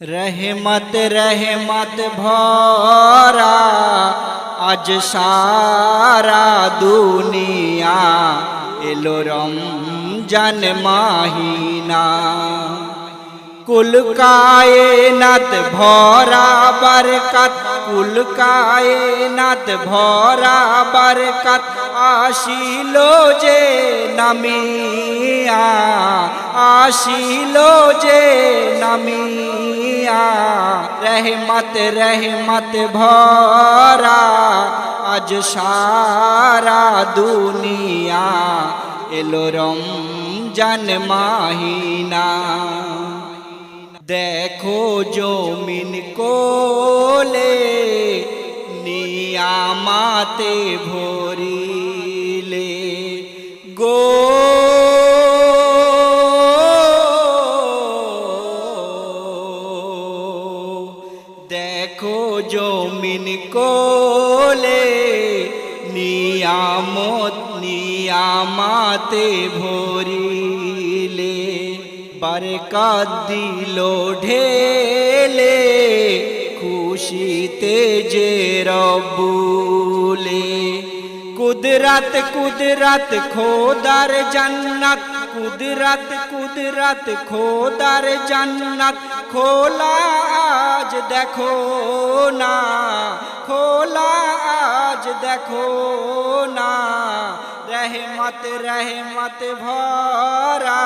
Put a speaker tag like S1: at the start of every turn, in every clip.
S1: रहमत रहमत भरा आज सारा दुनिया एलो रमजान महीना। कुल कायनात भरा बरकत, कुल कायनात भरा बरकत आशिलो जे नमिया, आशिलो जे नमिया। रहमत रहमत भरा आज सारा दुनिया एलो रमजान महीना। देखो जमीन कोले नियामते भरिले गो, देखो जमीन कोले नियामत नियामते भरिले। बरकत दिलो ढेले खुशीते जे रब्बुले। कुदरत कुदरत खोदार जन्नत, कुदरत कुदरत खोदार जन्नत खोला आज देखो ना, खोला आज देखो ना। रहमत रहमत भरा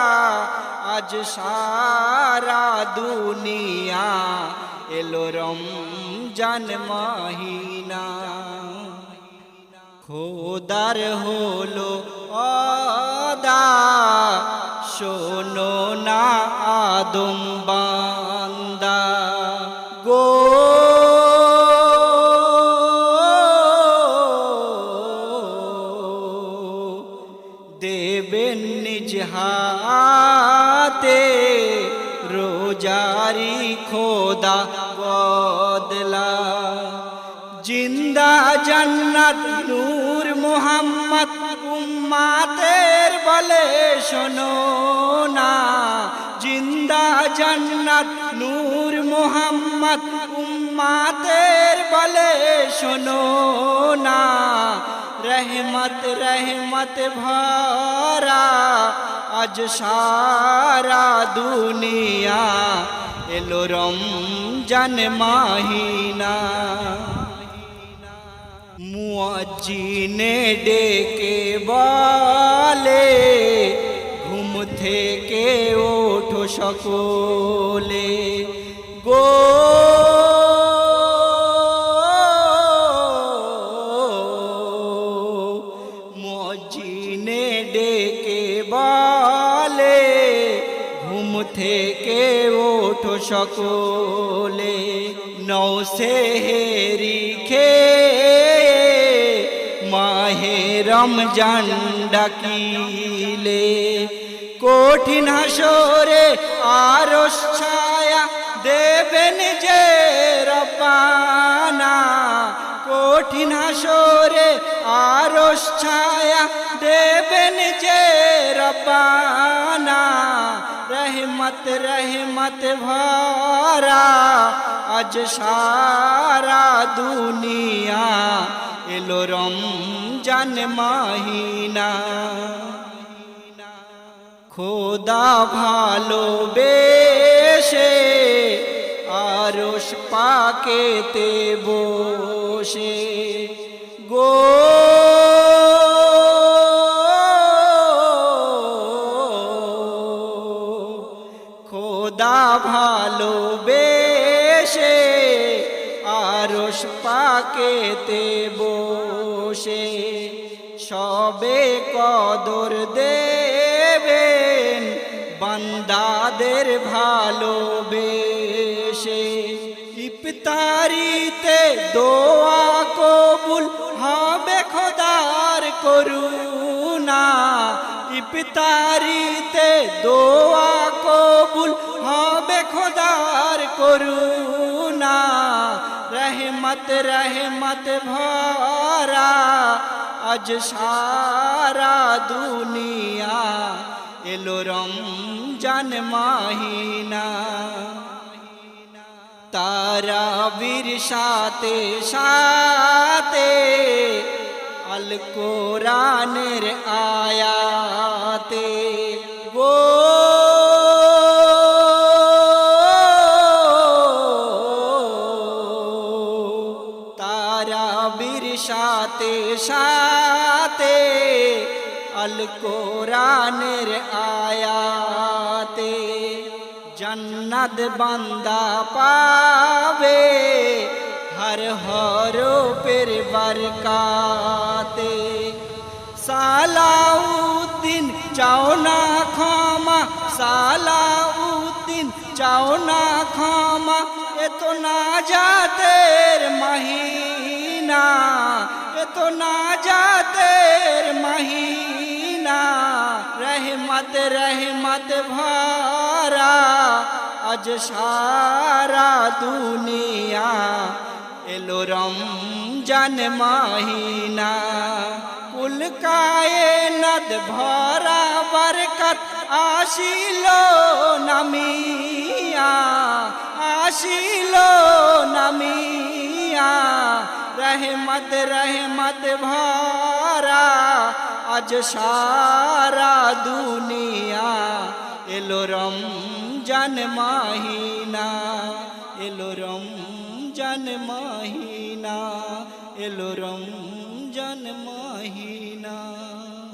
S1: आज सारा दुनिया एलो रमजान महीना। खोदार होलो आदा शोनो ना आदम बांदा गो, देवेन निज हाथे रोजारी खोदा बदला। जिंदा जन्नत नूर मोहम्मद उम्मतेर बले शोनो ना। जिंदा जन्नत नूर मोहम्मद उम्मतेर बले शोनो ना। रहमत रहमत भरा आज सारा दुनिया एलो रमजान महीना। मुअज्जिने डेके बले घुम থেকে ওঠো সকলে গো, মুয়াজ্জিনে ডেকে বলে ঘুম থেকে ওঠো সকলে। নও সেহরি খেয়ে মাহে রমজান ডাকিলে। কঠিন হাসরে আরশ ছায়া দেবেন যে রব্বানা। কঠিন হাসরে আরশ ছায়া দেবেন যে রব্বানা। रहमत रहमत भरा आज सारा दुनिया एलो रमजान महीना। खोदा ভালোবেসে আরশ পাকেতে বসে গো, খোদা ভালোবেসে আরশ পাকেতে বসে সবে কদর দেবেন বান্দাদের ভালোবেসে। ইফতারিতে দোয়া কবুল হবে খোদার করুণা। ইফতারিতে দোয়া কবুল হবে খোদার করুণা। रहमत रहमत भरा आज सारा दुनिया এলো রমজান মাহিনা। তারাবির সাথে সাথে আল কোরআনের আয়াতে গো তারাবির সাথে সাথে আল কোরআনের আয়াতে जन्नत बंदा पावे हर हरफेर बरकाते सालाउद्दीन चाओ ना क्षमा सालाउद्दीन चाओ ना क्षमा ये तो नाजातेर महीना ये तो नाजातेर महीना रहमत रहमत भरा आज सारा दुनिया एलो रमजान महीना कुल कायनात भरा बरकत आशिलो नमिया आशिलो नमिया रहमत रहमत भरा आज सारा दुनिया एलो रमजान महीना एलो रमजान महीना एलो रमजान महीना।